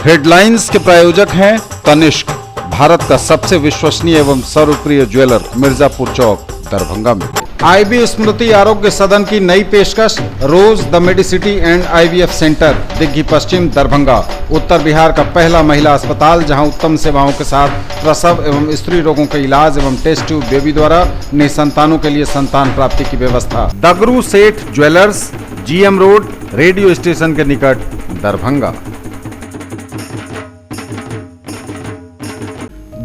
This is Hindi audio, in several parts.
हेडलाइंस के प्रायोजक हैं तनिष्क, भारत का सबसे विश्वसनीय एवं सर्वप्रिय ज्वेलर, मिर्जापुर चौक, दरभंगा में। आईबी स्मृति आरोग्य सदन की नई पेशकश, rose the medicity and IVF centre, Digghi Paschim, Darbhanga. उत्तर बिहार का पहला महिला अस्पताल जहां उत्तम सेवाओं के साथ प्रसव एवं स्त्री रोगों के इलाज एवं टेस्ट ट्यूब बेबी द्वारा निसंतानों के लिए संतान प्राप्ति की व्यवस्था। Dagru Seth jewellers, GM road, radio station के निकट, Darbhanga.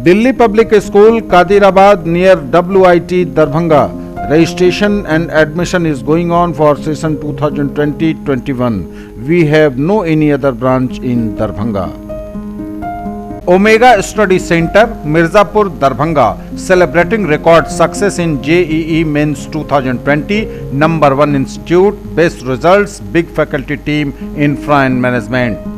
Delhi public school, Kadirabad near WIT, Darbhanga. Registration and admission is going on for session 2020-21. We have no any other branch in Darbhanga. Omega Study Center, Mirzapur, Darbhanga, celebrating record success in JEE Mains 2020, number 1 institute, best results, big faculty team, infra and management.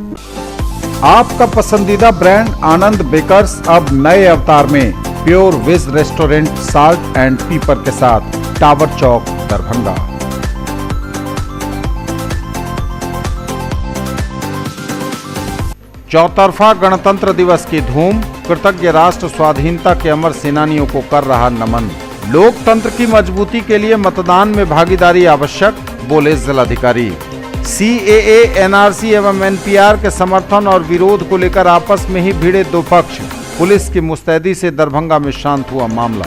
आपका पसंदीदा ब्रांड आनंद बेकर्स अब नए अवतार में, pure veg restaurant, salt and pepper के साथ, टावर चौक, दरभंगा। चौतरफा गणतंत्र दिवस की धूम, कृतज्ञ राष्ट्र स्वाधीनता के अमर सेनानियों को कर रहा नमन। लोकतंत्र की मजबूती के लिए मतदान में भागीदारी आवश्यक, बोले जिलाधिकारी। CAA, NRC एवं NPR के समर्थन और विरोध को लेकर आपस में ही भिड़े दो पक्ष, पुलिस की मुस्तैदी से दरभंगा में शांत हुआ मामला।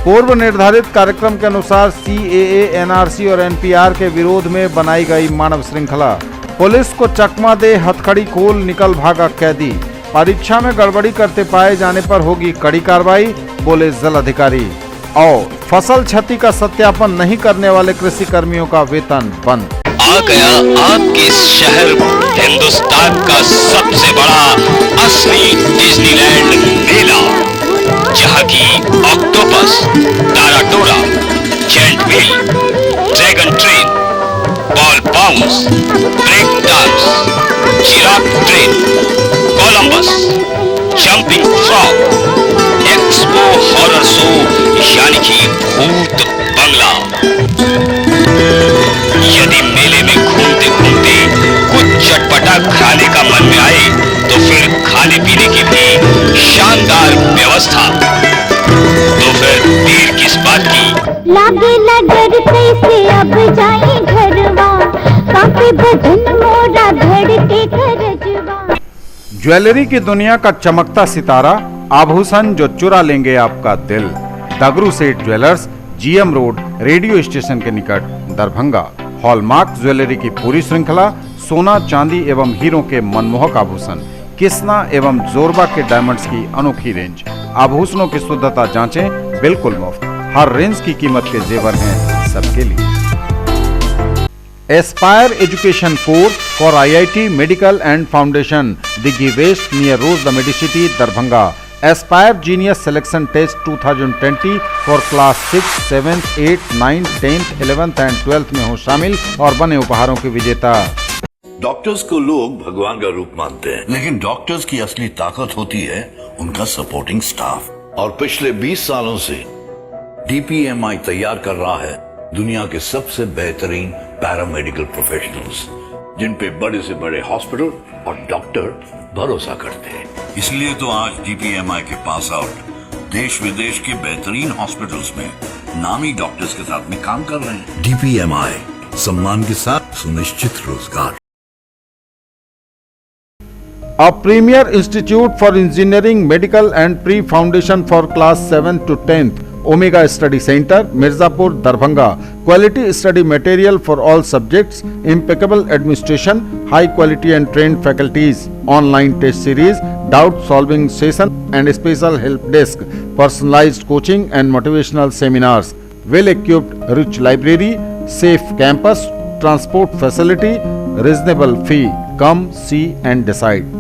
पूर्व निर्धारित कार्यक्रम के अनुसार CAA, NRC और NPR के विरोध में बनाई गई मानव श्रृंखला, पुलिस को चकमा दे हथकड़ी खोल निकल भागा कैदी। परीक्षा में गड़बड़ी करते पाए जाने पर होगी कड़ी कार्रवाई, बोले जिलाधिकारी। और फसल क्षति का सत्यापन नहीं करने वाले कृषि कर्मियों का वेतन बंद। आ गया आपके शहर हिंदुस्तान का सबसे बड़ा असली डिज्नीलैंड मेला, जहां की ऑक्टोपस, ताराटोरा, giant wheel, dragon train, ball bounce, break dance, giraffe train, Columbus, jumping frog, expo horror show यानी कि भूत बंगला। यदि मेले में घूमते घूमते कुछ चटपटा खाने का मन में आए तो फिर खाने पीने की भी शानदार व्यवस्था। तो फिर देर किस बात की? लागे डर कैसे अब जाए घरवा, काफी बदन मोरा धड़के करजवा। ज्वेलरी की दुनिया का चमकता सितारा, आभूषण जो चुरा लेंगे आपका दिल। दगरू Seth jewellers, GM road, radio station के निकट, दरभंगा। हॉलमार्क ज्वेलरी की पूरी श्रृंखला, सोना, चांदी एवं हीरों के मनमोहक आभूषण, किस्ना एवं जोरबा के डायमंड्स की अनोखी रेंज। आभूषणों की शुद्धता जांचें, बिल्कुल मुफ्त। हर रेंज की कीमत के जेवर हैं सबके लिए। Aspire education course for IIT medical and foundation, Digghi west near rose the medicity, Darbhanga. Aspire genius selection test 2020 for class 6, 7, 8, 9, 10, 11 and 12 में हो शामिल और बने उपहारों के विजेता। डॉक्टर्स को लोग भगवान का रूप मानते हैं, लेकिन डॉक्टर्स की असली ताकत होती है उनका सपोर्टिंग स्टाफ। और पिछले 20 सालों से DPMI तैयार कर रहा है दुनिया के सबसे बेहतरीन पैरामेडिकल प्रोफेशनल्स, जिन पे बड़े से बड़े हॉस्पिटल और डॉक्टर भरोसा करते हैं। इसलिए तो आज DPMI के पास आउट देश विदेश के बेहतरीन हॉस्पिटल्स में नामी डॉक्टर्स के साथ में काम कर रहे हैं। DPMI, सम्मान के साथ सुनिश्चित रोजगार। A premier institute for engineering, medical and pre-foundation for class 7 to 10th, Omega Study Center, Mirzapur, Darbhanga. Quality study material for all subjects, impeccable administration, high quality and trained faculties, online test series, doubt solving session and special help desk, personalized coaching and motivational seminars, well equipped rich library, safe campus, transport facility, reasonable fee. Come see and decide.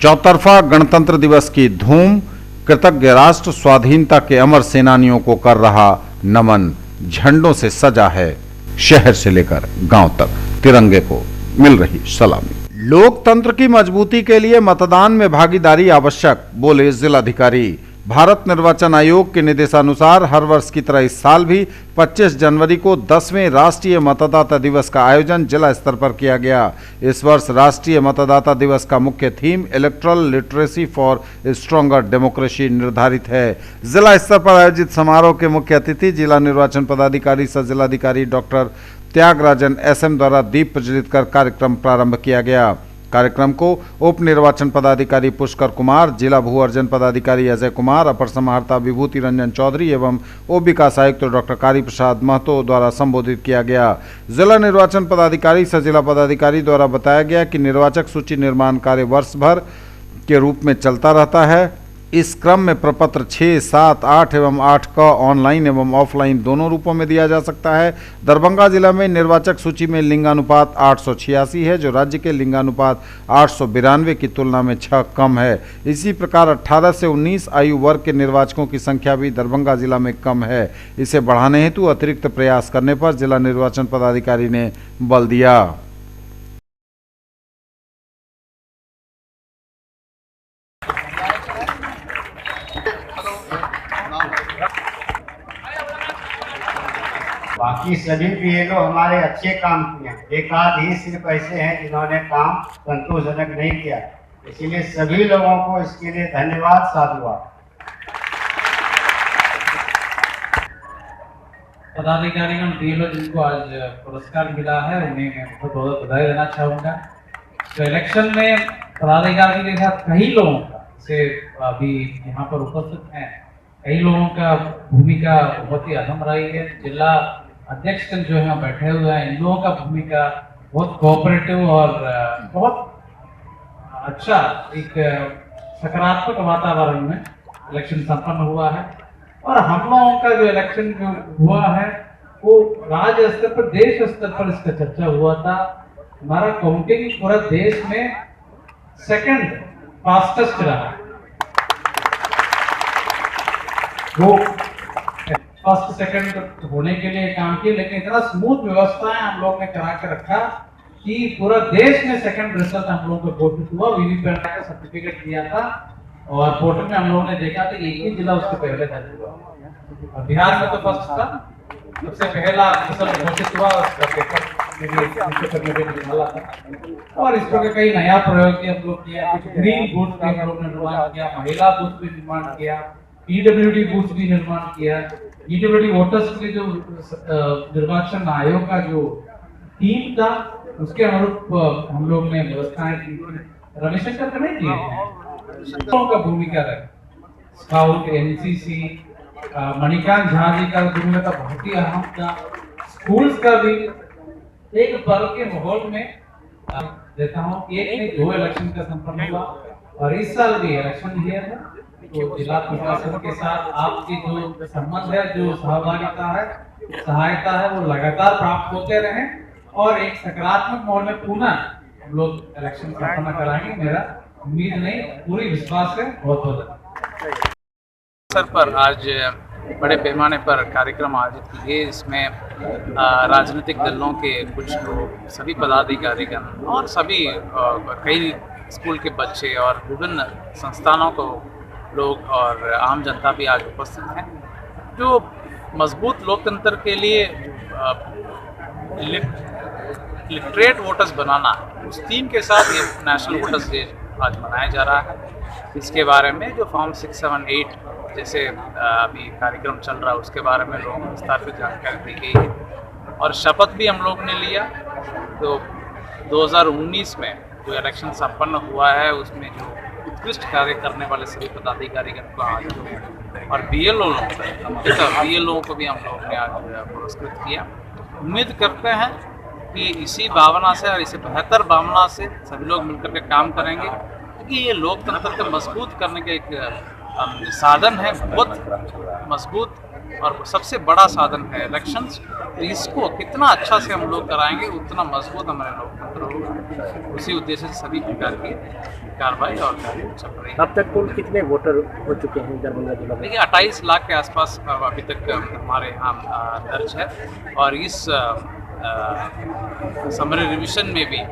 चौतरफा गणतंत्र दिवस की धूम, कृतज्ञ राष्ट्र स्वाधीनता के अमर सेनानियों को कर रहा नमन। झंडों से सजा है शहर से लेकर गांव तक, तिरंगे को मिल रही सलामी। लोकतंत्र की मजबूती के लिए मतदान में भागीदारी आवश्यक, बोले जिलाधिकारी। भारत निर्वाचन आयोग के निर्देशानुसार हर वर्ष की तरह इस साल भी 25 जनवरी को 10वें राष्ट्रीय मतदाता दिवस का आयोजन जिला स्तर पर किया गया। इस वर्ष राष्ट्रीय मतदाता दिवस का मुख्य theme electoral literacy for stronger democracy निर्धारित है। जिला स्तर पर आयोजित समारोह के मुख्य अतिथि जिला निर्वाचन पदाधिकारी सह जिलाधिकारी डॉक्टर त्यागराजन SM द्वारा दीप प्रज्वलित कर कार्यक्रम प्रारंभ किया गया। कार्यक्रम को उप निर्वाचन पदाधिकारी पुष्कर कुमार, जिला भू अर्जन पदाधिकारी अजय कुमार, अपर समाहर्ता विभूति रंजन चौधरी एवं उप विकास आयुक्त डॉक्टर कारी प्रसाद महतो द्वारा संबोधित किया गया। जिला निर्वाचन पदाधिकारी सह जिला पदाधिकारी द्वारा बताया गया कि निर्वाचक सूची निर्माण कार्य वर्ष भर के रूप में चलता रहता है। इस क्रम में प्रपत्र 6, 7, 8 एवं 8 क ऑनलाइन एवं ऑफलाइन दोनों रूपों में दिया जा सकता है। दरभंगा जिला में निर्वाचक सूची में लिंगानुपात 886 है, जो राज्य के लिंगानुपात 892 की तुलना में 6 कम है। इसी प्रकार 18 से 19 आयु वर्ग के निर्वाचकों की संख्या भी दरभंगा जिला में कम है। इसे बढ़ाने हेतु अतिरिक्त प्रयास करने पर जिला निर्वाचन पदाधिकारी ने बल दिया। बाकी सभी बीएलओ हमारे अच्छे काम किए हैं। एक आध ही सिर्फ ऐसे हैं जिन्होंने काम संतोषजनक नहीं किया, इसीलिए सभी लोगों को इसके लिए धन्यवाद, साधुवाद। पदाधिकारीगण बीएलओ जिनको आज पुरस्कार मिला है उन्हें मैं बहुत बहुत बधाई देना चाहूँगा। तो इलेक्शन में पदाधिकारी के साथ कई लोगों का से अभी यहाँ पर उपस्थित हैं, कई लोगों का भूमिका बहुत ही अहम रही है। जिला अध्यक्ष जो है बैठे हुए हैं, इन लोगों का भूमिका बहुत कोऑपरेटिव और बहुत अच्छा एक सकारात्मक वातावरण में इलेक्शन संपन्न हुआ है। और हम लोगों का जो इलेक्शन जो हुआ है वो राज्य स्तर पर, देश स्तर पर इसका चर्चा हुआ था। हमारा काउंटिंग पूरा देश में सेकंड फास्टेस्ट रहा। वो फर्स्ट सेकंड होने के लिए काम किए, लेकिन इतना स्मूथ व्यवस्थाएं हम लोग ने करा के रखा कि पूरा देश में सेकंड रिजल्ट हम लोगों को घोषित हुआ। वीवीपैट का सर्टिफिकेट दिया था और पोर्टल में हम लोगों ने देखा था कि एक ही जिला उसके पहले दर्ज हुआ और बिहार में तो फर्स्ट था। सबसे पहला रिजल्ट घोषित हुआ, उसका पेपर निकाला था। और इस पर कई नया प्रयोग हम लोग किया, कुछ ग्रीन बूथ भी हम लोग ने निर्माण किया, महिला बूथ भी निर्माण किया, पीडब्ल्यूडी बूथ भी निर्माण किया। पीडब्ल्यूडी वोटर्स के जो निर्वाचन आयोग का जो टीम था उसके अनुरूप हम लोग ने व्यवस्थाएं की। रविशंकर का नहीं किए का भूमिका रहे, स्काउट, एनसीसी, मणिकांत झा जी का भूमिका बहुत ही अहम था। स्कूल्स का भी एक पर्व के माहौल में देता हूँ, एक नहीं 2 इलेक्शन का संपन्न हुआ और इस साल भी इलेक्शन ईयर है। तो जिला प्रशासन के साथ आपकी जो संबंध है, जो सहभागिता है, सहायता है, वो लगातार प्राप्त होते रहे और एक सकारात्मक माहौल में पुनः हम लोग इलेक्शन संपन्न कराएंगे। मेरा उम्मीद नहीं, पूरी विश्वास है। बहुत बहुत सर पर आज बड़े पैमाने पर कार्यक्रम आयोजित किए। इसमें राजनीतिक दलों के कुछ लोग, सभी पदाधिकारीगण और सभी कई स्कूल के बच्चे और विभिन्न संस्थानों को लोग और आम जनता भी आज उपस्थित हैं। जो मजबूत लोकतंत्र के लिए लिटरेट वोटर्स बनाना, उस थीम के साथ ये नेशनल वोटर्स डे आज मनाया जा रहा है। इसके बारे में जो फॉर्म 6, 7, 8 जैसे अभी कार्यक्रम चल रहा है उसके बारे में लोगों को विस्तार से जानकारी दी गई है और शपथ भी हम लोग ने लिया। तो 2019 में जो इलेक्शन संपन्न हुआ है उसमें जो उत्कृष्ट कार्य करने वाले सभी पदाधिकारीगण को आज और बीएलओ को भी हम लोग ने आज पुरस्कृत किया। उम्मीद करते हैं कि इसी भावना से और इसी बेहतर भावना से सभी लोग मिलकर के काम करेंगे, क्योंकि ये लोकतंत्र को मजबूत करने का एक साधन है, बहुत मजबूत और सबसे बड़ा साधन है इलेक्शंस। तो इसको कितना अच्छा से हम लोग कराएंगे उतना मजबूत हमारे लोकतंत्र होगा। उसी उद्देश्य से सभी प्रकार की कार्रवाई और कार्य चल रही है। अब तक कुल कितने वोटर हो चुके हैं दरभंगा जिला में? देखिए 28 लाख के आसपास अभी तक हमारे यहाँ दर्ज है और इस समरी रिविजन में भी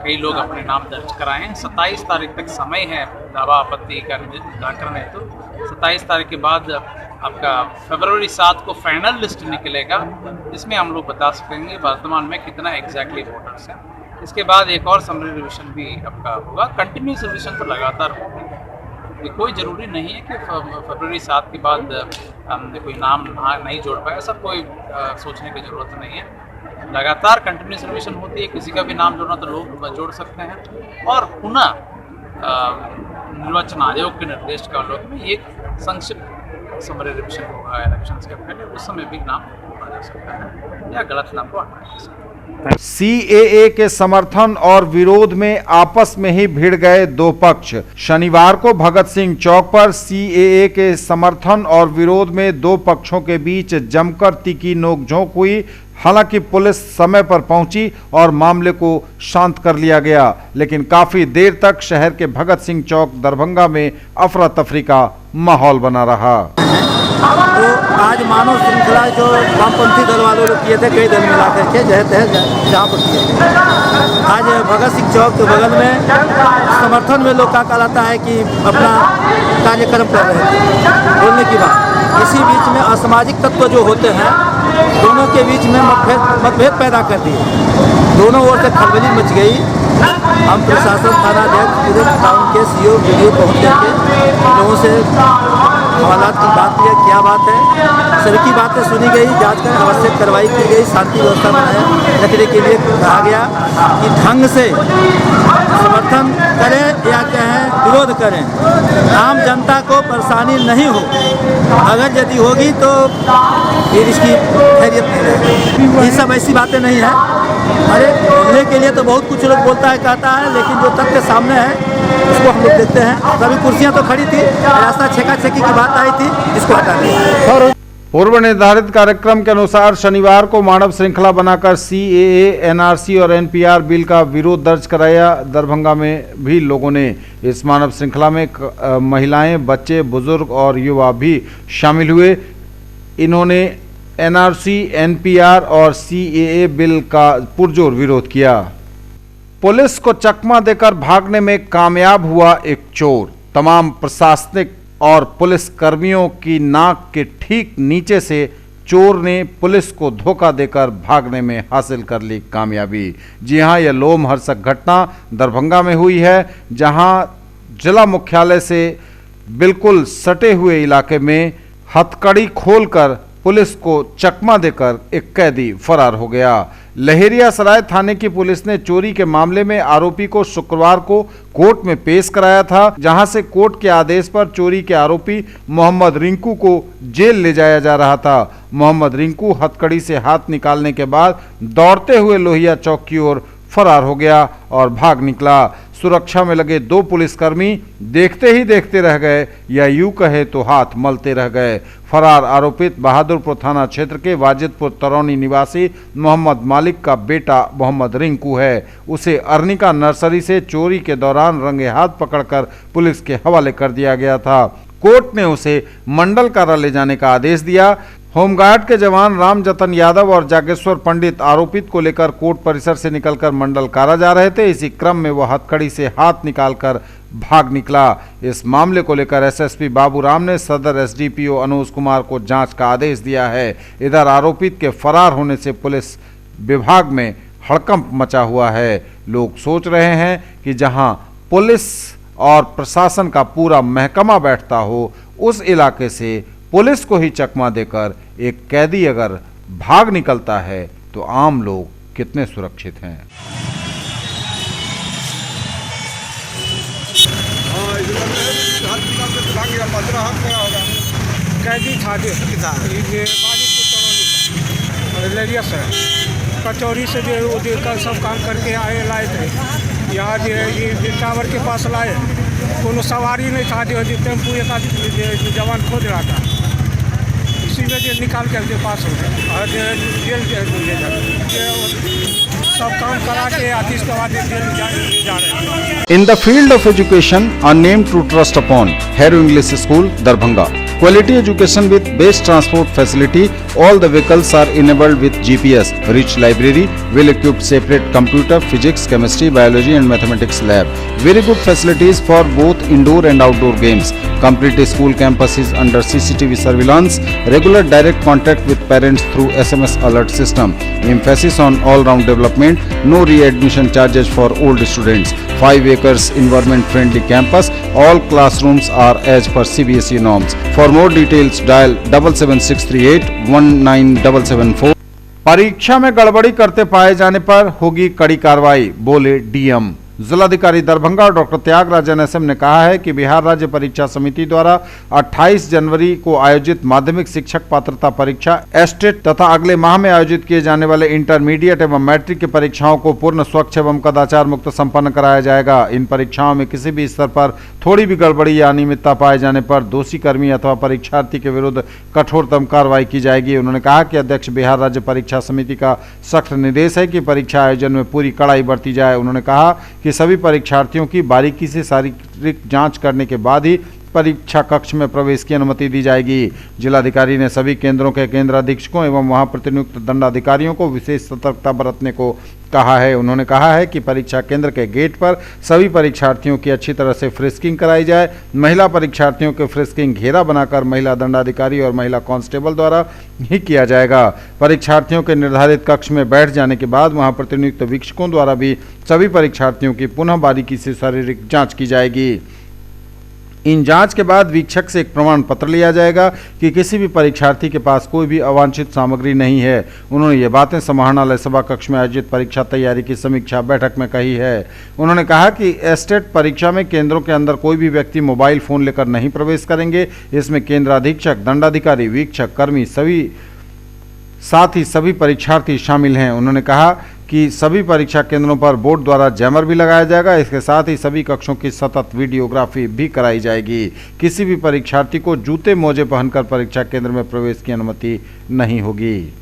कई लोग अपने नाम दर्ज कराए हैं। 27 तारीख तक समय है दावा आपत्ति का निराकरण हेतु 27 तारीख के बाद आपका फरवरी 7 को फाइनल लिस्ट निकलेगा, जिसमें हम लोग बता सकेंगे वर्तमान में कितना एग्जैक्टली वोटर्स हैं। इसके बाद एक और समरी रिविजन भी आपका होगा। कंटिन्यूस रिविजन तो लगातार होगी, कोई ज़रूरी नहीं है कि फरवरी 7 के बाद हम कोई नाम नहीं जोड़ पाए, ऐसा कोई सोचने की ज़रूरत नहीं है। लगातार कंटिन्यूस रिविजन होती है, किसी का भी नाम जोड़ना तो लोग जोड़ सकते हैं। और पुनः निर्वाचन आयोग के निर्देश का आलोक में एक संक्षिप्त समरी रिविजन होगा इलेक्शंस के पहले, उस समय भी नाम जोड़ा जा सकता है या गलत नाम को हटाया जा सकता है। सीएए के समर्थन और विरोध में आपस में ही भिड़ गए दो पक्ष। शनिवार को भगत सिंह चौक पर सीएए के समर्थन और विरोध में दो पक्षों के बीच जमकर तीखी नोकझोंक हुई। हालांकि पुलिस समय पर पहुंची और मामले को शांत कर लिया गया, लेकिन काफी देर तक शहर के भगत सिंह चौक दरभंगा में अफरा तफरी का माहौल बना रहा। तो आज मानव श्रृंखला जो वामपंथी दल वालों ने किए थे, कई दल मिला करके जहाँ पर किए थे, आज भगत सिंह चौक के बगल में समर्थन में लोग क्या कहलाता है कि अपना कार्यक्रम कर रहे थे बोलने की बात। इसी बीच में असामाजिक तत्व जो होते हैं दोनों के बीच में मतभेद पैदा कर दिए, दोनों ओर से खलबली मच गई। हम प्रशासन थानाध्यक्ष पूरे टाउन के सीओ वीडियो पहुँच करके लोगों से हालात की बात की, क्या बात है, सभी की बातें सुनी गई, जांच कर आवश्यक कार्रवाई की गई, शांति व्यवस्था बनाए रखने के लिए कहा गया कि ढंग से समर्थन करें या कहें विरोध करें, आम जनता को परेशानी नहीं हो। अगर यदि होगी तो फिर इसकी खैरियत नहीं रहेगी। ये सब ऐसी बातें नहीं है। अरे बोलने के लिए तो बहुत कुछ लोग बोलता है कहता है, लेकिन जो तथ्य सामने है उसको हम लोग देखते हैं। सभी कुर्सियां तो खड़ी थी, रास्ता छेका छेकी की बात आई थी, इसको हटा दिया। पूर्व निर्धारित कार्यक्रम के अनुसार शनिवार को मानव श्रृंखला बनाकर सीएए, एनआरसी और एनपीआर बिल का विरोध दर्ज कराया। दरभंगा में भी लोगों ने इस मानव श्रृंखला में महिलाएं, बच्चे, बुजुर्ग और युवा भी शामिल हुए। इन्होंने एनआरसी, एनपीआर और सीएए बिल का पुरजोर विरोध किया। पुलिस को चकमा देकर भागने में कामयाब हुआ एक चोर। तमाम प्रशासनिक और पुलिस कर्मियों की नाक के ठीक नीचे से चोर ने पुलिस को धोखा देकर भागने में हासिल कर ली कामयाबी। जी हां, यह लोमहर्षक घटना दरभंगा में हुई है, जहां जिला मुख्यालय से बिल्कुल सटे हुए इलाके में हथकड़ी खोलकर पुलिस को चकमा देकर एक कैदी फरार हो गया। लहेरियासराय थाने की पुलिस ने चोरी के मामले में आरोपी को शुक्रवार को कोर्ट में पेश कराया था, जहां से कोर्ट के आदेश पर चोरी के आरोपी मोहम्मद रिंकू को जेल ले जाया जा रहा था। मोहम्मद रिंकू हथकड़ी से हाथ निकालने के बाद दौड़ते हुए लोहिया चौक की ओर फरार हो गया और भाग निकला। सुरक्षा में लगे दो पुलिसकर्मी देखते ही देखते रह गए, या यूं कहे तो हाथ मलते रह गए। फरार आरोपित बहादुरपुर थाना क्षेत्र के वाजिदपुर तरौनी निवासी मोहम्मद मालिक का बेटा मोहम्मद रिंकू है। उसे अर्निका नर्सरी से चोरी के दौरान रंगे हाथ पकड़कर पुलिस के हवाले कर दिया गया था। कोर्ट ने उसे मंडल कारा ले जाने का आदेश दिया। होमगार्ड के जवान राम जतन यादव और जागेश्वर पंडित आरोपित को लेकर कोर्ट परिसर से निकलकर मंडल कारा जा रहे थे। इसी क्रम में वह हथकड़ी से हाथ निकालकर भाग निकला। इस मामले को लेकर एसएसपी बाबूराम ने सदर एसडीपीओ अनुज कुमार को जांच का आदेश दिया है। इधर आरोपित के फरार होने से पुलिस विभाग में हड़कंप मचा हुआ है। लोग सोच रहे हैं कि जहां पुलिस और प्रशासन का पूरा महकमा बैठता हो, उस इलाके से पुलिस को ही चकमा देकर एक कैदी अगर भाग निकलता है तो आम लोग कितने सुरक्षित हैं। कैदी था कचौरी से जो कल सब काम करके लाए थे यहाँ जो टावर के पास लाए, कोनो सवारी नहीं था, जो टेम्पू एक आदमी जवान खोज रहा था, इसी में जो निकाल के पास हो गया और जेल सब काम करा के आती इसके बाद जेल जा रहे हैं। In the field of education, a name to trust upon, Hero English School, Darbhanga. Quality education with best transport facility. All the vehicles are enabled with GPS. Rich library, well-equipped separate computer, physics, chemistry, biology and mathematics lab. Very good facilities for both indoor and outdoor games. Complete school campus is under CCTV surveillance. Regular direct contact with parents through SMS alert system. Emphasis on all-round development. No re-admission charges for old students. 5 acres environment-friendly campus. All classrooms are as per CBSE norms. For more details, dial 77638 19774. परीक्षा में गड़बड़ी करते पाए जाने पर होगी कड़ी कार्रवाई, बोले डीएम। जिलाधिकारी दरभंगा डॉक्टर त्यागराज NSM ने कहा है कि बिहार राज्य परीक्षा समिति द्वारा 28 जनवरी को आयोजित माध्यमिक शिक्षक पात्रता परीक्षा, एस्टेट तथा अगले माह में आयोजित किए जाने वाले इंटरमीडिएट एवं मैट्रिक की परीक्षाओं को पूर्ण स्वच्छ एवं कदाचार मुक्त संपन्न कराया जाएगा। इन परीक्षाओं में किसी भी स्तर पर थोड़ी भी गड़बड़ी या अनियमितता पाए जाने पर दोषी कर्मी अथवा परीक्षार्थी के विरुद्ध कठोरतम कार्रवाई की जाएगी। उन्होंने कहा कि अध्यक्ष बिहार राज्य परीक्षा समिति का सख्त निर्देश है कि परीक्षा आयोजन में पूरी कड़ाई बरती जाए। उन्होंने कहा कि सभी परीक्षार्थियों की बारीकी से शारीरिक जांच करने के बाद ही परीक्षा कक्ष में प्रवेश की अनुमति दी जाएगी। जिलाधिकारी ने सभी केंद्रों के केंद्र अधीक्षकों एवं वहां प्रतिनियुक्त दंडाधिकारियों को विशेष सतर्कता बरतने को कहा है। उन्होंने कहा है कि परीक्षा केंद्र के गेट पर सभी परीक्षार्थियों की अच्छी तरह से फ्रिस्किंग कराई जाए। महिला परीक्षार्थियों के फ्रिस्किंग घेरा बनाकर महिला दंडाधिकारी और महिला कांस्टेबल द्वारा ही किया जाएगा। परीक्षार्थियों के निर्धारित कक्ष में बैठ जाने के बाद वहां प्रतिनियुक्त वीक्षकों द्वारा भी सभी परीक्षार्थियों की पुनः बारीकी से शारीरिक जाँच की जाएगी। इन जांच के बाद वीक्षक से एक प्रमाण पत्र लिया जाएगा कि किसी भी परीक्षार्थी के पास कोई भी अवांछित सामग्री नहीं है। उन्होंने ये बातें समाहरणालय सभा कक्ष में आयोजित परीक्षा तैयारी की समीक्षा बैठक में कही है। उन्होंने कहा कि एस्टेट परीक्षा में केंद्रों के अंदर कोई भी व्यक्ति मोबाइल फोन लेकर नहीं प्रवेश करेंगे। इसमें केंद्र अधीक्षक, दंडाधिकारी, वीक्षक, कर्मी साथ ही सभी परीक्षार्थी शामिल हैं। उन्होंने कहा कि सभी परीक्षा केंद्रों पर बोर्ड द्वारा जैमर भी लगाया जाएगा। इसके साथ ही सभी कक्षों की सतत वीडियोग्राफी भी कराई जाएगी। किसी भी परीक्षार्थी को जूते मोजे पहनकर परीक्षा केंद्र में प्रवेश की अनुमति नहीं होगी।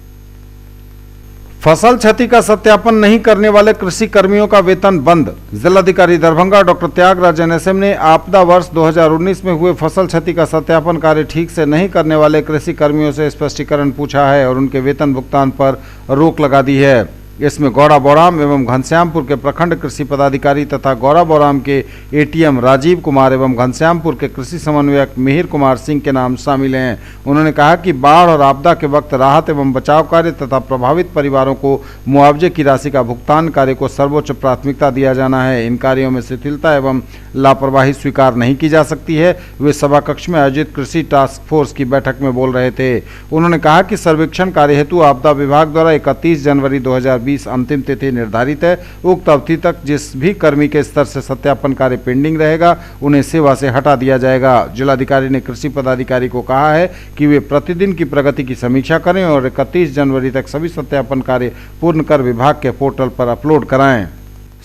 फसल क्षति का सत्यापन नहीं करने वाले कृषि कर्मियों का वेतन बंद। जिलाधिकारी दरभंगा डॉक्टर त्यागराज NSM ने आपदा वर्ष 2019 में हुए फसल क्षति का सत्यापन कार्य ठीक से नहीं करने वाले कृषि कर्मियों से स्पष्टीकरण पूछा है और उनके वेतन भुगतान पर रोक लगा दी है। इसमें गौड़ा बौराम एवं घनश्यामपुर के प्रखंड कृषि पदाधिकारी तथा गौड़ा बौराम के ATM राजीव कुमार एवं घनश्यामपुर के कृषि समन्वयक मिहिर कुमार सिंह के नाम शामिल हैं। उन्होंने कहा कि बाढ़ और आपदा के वक्त राहत एवं बचाव कार्य तथा प्रभावित परिवारों को मुआवजे की राशि का भुगतान कार्य को सर्वोच्च प्राथमिकता दिया जाना है। इन कार्यों में शिथिलता एवं लापरवाही स्वीकार नहीं की जा सकती है। वे सभा कक्ष में आयोजित कृषि टास्क फोर्स की बैठक में बोल रहे थे। उन्होंने कहा कि सर्वेक्षण कार्य हेतु आपदा विभाग द्वारा 31 जनवरी 2020 अंतिम तिथि निर्धारित है। उक्त अवधि तक जिस भी कर्मी के स्तर से सत्यापन कार्य पेंडिंग रहेगा उन्हें सेवा से हटा दिया जाएगा। जिलाधिकारी ने कृषि पदाधिकारी को कहा है कि वे प्रतिदिन की प्रगति की समीक्षा करें और 31 जनवरी तक सभी सत्यापन कार्य पूर्ण कर विभाग के पोर्टल पर अपलोड कराएं।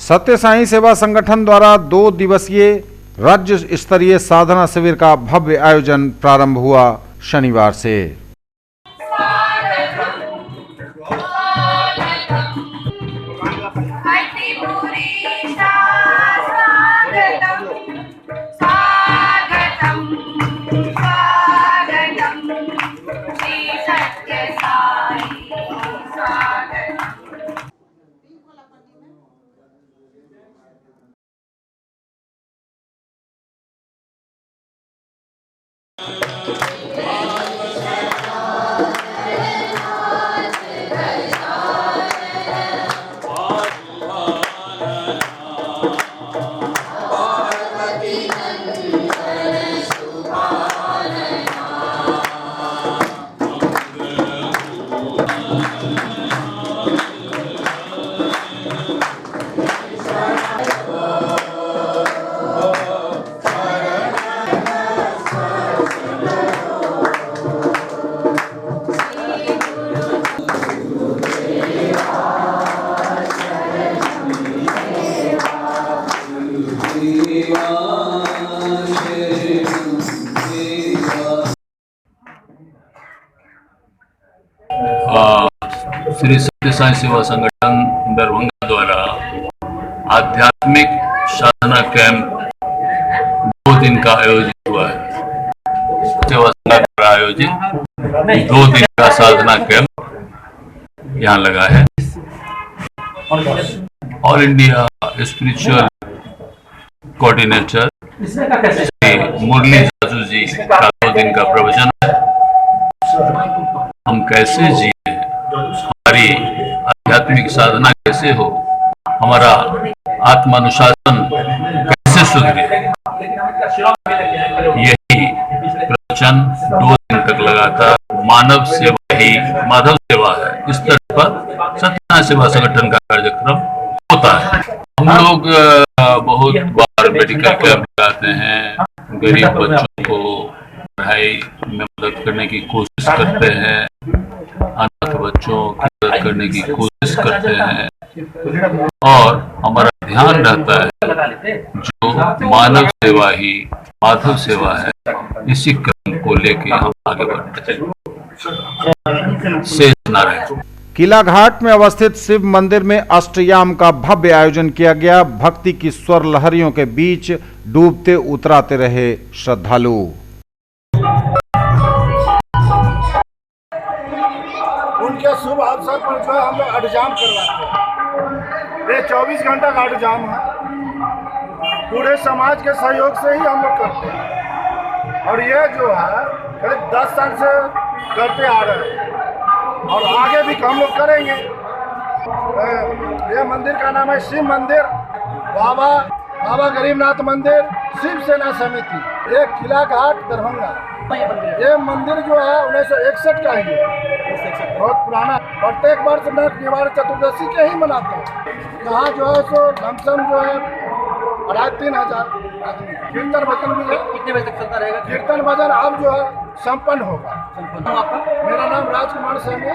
सत्य साई सेवा संगठन द्वारा 2 दिवसीय राज्य स्तरीय साधना शिविर का भव्य आयोजन प्रारंभ हुआ शनिवार से। श्री सत्य साई सेवा संगठन दरभंगा द्वारा आध्यात्मिक साधना कैंप 2 दिन का आयोजित हुआ है। सेवा संगठन द्वारा आयोजित 2 दिन का साधना कैंप यहाँ लगा है। All India spiritual coordinator Shri Murli Jaju ji का 2 दिन का प्रवचन है। हम कैसे जिए, हमारी आध्यात्मिक साधना कैसे हो, हमारा आत्मानुशासन कैसे सुधरे, यही प्रवचन 2 दिन तक लगातार मानव सेवा ही माधव सेवा है, इस तरह पर सत्यनारायण सेवा संगठन का कार्यक्रम होता है। हम लोग बहुत बार मेडिकल कैंप लगाते हैं, गरीब बच्चों को पढ़ाई में मदद करने की कोशिश करते हैं, अनाथ बच्चों की मदद करने की कोशिश करते हैं और हमारा ध्यान रहता है जो मानव सेवा ही माधव सेवा है, इसी क्रम को लेके हम आगे बढ़ते हैं। शेष नारायण। किला घाट में अवस्थित शिव मंदिर में अष्टयाम का भव्य आयोजन किया गया। भक्ति की स्वर लहरियों के बीच डूबते उतराते रहे श्रद्धालु। उनके शुभ अवसर पर जो हम लोग अष्टयाम करवाते हैं। ये 24 घंटा का अष्टयाम है, पूरे समाज के सहयोग से ही हम लोग करते हैं और ये जो है करीब 10 साल से करते आ रहे हैं और आगे भी हम लोग करेंगे। ये मंदिर का नाम है शिव मंदिर, बाबा गरीबनाथ मंदिर, शिव सेना समिति, ये किला घाट दरभंगा। ये मंदिर जो है 1961 का ही है, बहुत पुराना। प्रत्येक वर्ष नरक निवारण चतुर्दशी के ही मनाते हैं। यहाँ जो है सो लमसम जो है 2,500-3,000 आदमी। कीर्तन भजन भी है। कितने बजे तक चलता रहेगा? कीर्तन भजन अब जो है संपन्न होगा। मेरा नाम राजकुमार सैनी।